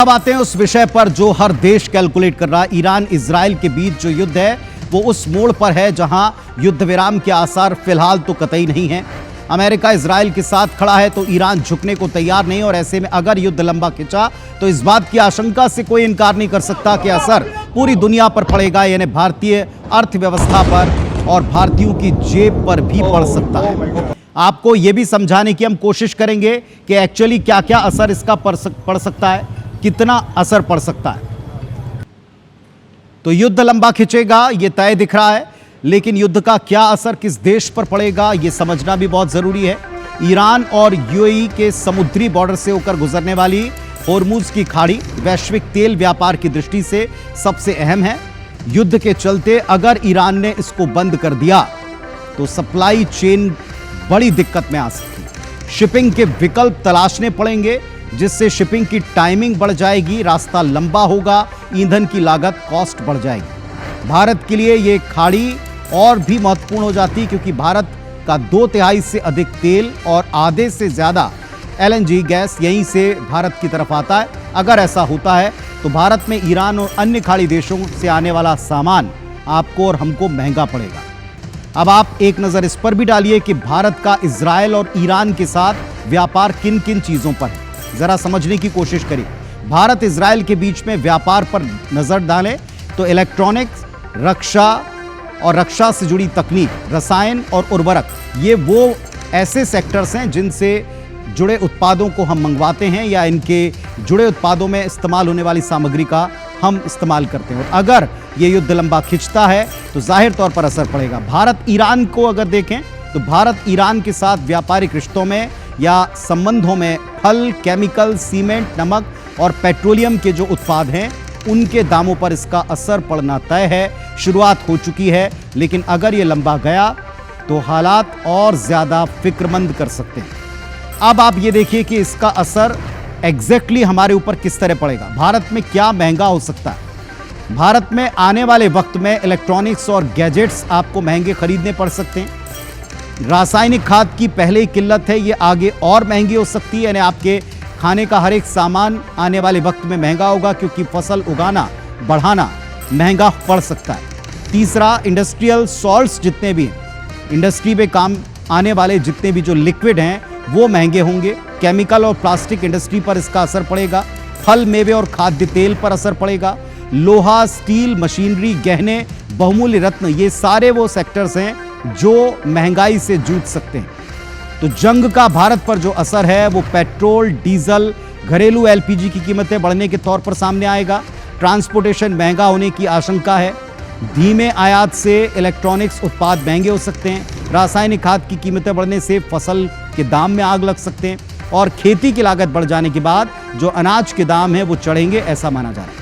अब आते हैं उस विषय पर जो हर देश कैलकुलेट कर रहा है। ईरान इजराइल के बीच जो युद्ध है वो उस मोड़ पर है जहां युद्ध विराम के आसार फिलहाल तो कतई नहीं है। अमेरिका इजराइल के साथ खड़ा है तो ईरान झुकने को तैयार नहीं, और ऐसे में अगर युद्ध लंबा खिंचा तो इस बात की आशंका से कोई इनकार नहीं कर सकता कि असर पूरी दुनिया पर पड़ेगा, यानी भारतीय अर्थव्यवस्था पर और भारतीयों की जेब पर भी पड़ सकता है। आपको यह भी समझाने की हम कोशिश करेंगे कि एक्चुअली क्या क्या असर इसका पड़ सकता है, कितना असर पड़ सकता है। तो युद्ध लंबा खिंचेगा ये तय दिख रहा है, लेकिन युद्ध का क्या असर किस देश पर पड़ेगा ये समझना भी बहुत जरूरी है। ईरान और यूएई के समुद्री बॉर्डर से होकर गुजरने वाली होर्मुज की खाड़ी वैश्विक तेल व्यापार की दृष्टि से सबसे अहम है। युद्ध के चलते अगर ईरान ने इसको बंद कर दिया तो सप्लाई चेन बड़ी दिक्कत में आ सकती है। शिपिंग के विकल्प तलाशने पड़ेंगे, जिससे शिपिंग की टाइमिंग बढ़ जाएगी, रास्ता लंबा होगा, ईंधन की लागत कॉस्ट बढ़ जाएगी। भारत के लिए यह खाड़ी और भी महत्वपूर्ण हो जाती, क्योंकि भारत का 2/3 से अधिक तेल और आधे से ज्यादा एलएनजी गैस यहीं से भारत की तरफ आता है। अगर ऐसा होता है तो भारत में ईरान और अन्य खाड़ी देशों से आने वाला सामान आपको और हमको महंगा पड़ेगा। अब आप एक नजर इस पर भी डालिए कि भारत का इजराइल और ईरान के साथ व्यापार किन किन चीजों पर है, जरा समझने की कोशिश करिए। भारत इजराइल के बीच में व्यापार पर नजर डालें तो इलेक्ट्रॉनिक्स, रक्षा और रक्षा से जुड़ी तकनीक, रसायन और उर्वरक, ये वो ऐसे सेक्टर्स हैं जिनसे जुड़े उत्पादों को हम मंगवाते हैं या इनके जुड़े उत्पादों में इस्तेमाल होने वाली सामग्री का हम इस्तेमाल करते हैं। और अगर ये युद्ध लंबा खिंचता है तो जाहिर तौर पर असर पड़ेगा। भारत ईरान को अगर देखें तो भारत ईरान के साथ व्यापारिक रिश्तों में या संबंधों में फल, केमिकल, सीमेंट, नमक और पेट्रोलियम के जो उत्पाद हैं उनके दामों पर इसका असर पड़ना तय है। शुरुआत हो चुकी है, लेकिन अगर ये लंबा गया तो हालात और ज्यादा फिक्रमंद कर सकते हैं। अब आप ये देखिए कि इसका असर एग्जैक्टली हमारे ऊपर किस तरह पड़ेगा। भारत में क्या महंगा हो सकता है। भारत में आने वाले वक्त में इलेक्ट्रॉनिक्स और गैजेट्स आपको महंगे खरीदने पड़ सकते हैं। रासायनिक खाद की पहले ही किल्लत है, ये आगे और महंगी हो सकती है, यानी आपके खाने का हर एक सामान आने वाले वक्त में महंगा होगा, क्योंकि फसल उगाना, बढ़ाना महंगा पड़ सकता है। तीसरा, इंडस्ट्रियल सॉल्ट्स जितने भी हैं, इंडस्ट्री में काम आने वाले जितने भी जो लिक्विड हैं वो महंगे होंगे। केमिकल और प्लास्टिक इंडस्ट्री पर इसका असर पड़ेगा। फल, मेवे और खाद्य तेल पर असर पड़ेगा। लोहा, स्टील, मशीनरी, गहने, बहुमूल्य रत्न, ये सारे वो सेक्टर्स हैं जो महंगाई से जूझ सकते हैं। तो जंग का भारत पर जो असर है वो पेट्रोल, डीजल, घरेलू एलपीजी की कीमतें बढ़ने के तौर पर सामने आएगा। ट्रांसपोर्टेशन महंगा होने की आशंका है। धीमे आयात से इलेक्ट्रॉनिक्स उत्पाद महंगे हो सकते हैं। रासायनिक खाद की कीमतें बढ़ने से फसल के दाम में आग लग सकते हैं, और खेती की लागत बढ़ जाने के बाद जो अनाज के दाम है वो चढ़ेंगे, ऐसा माना जा रहा है।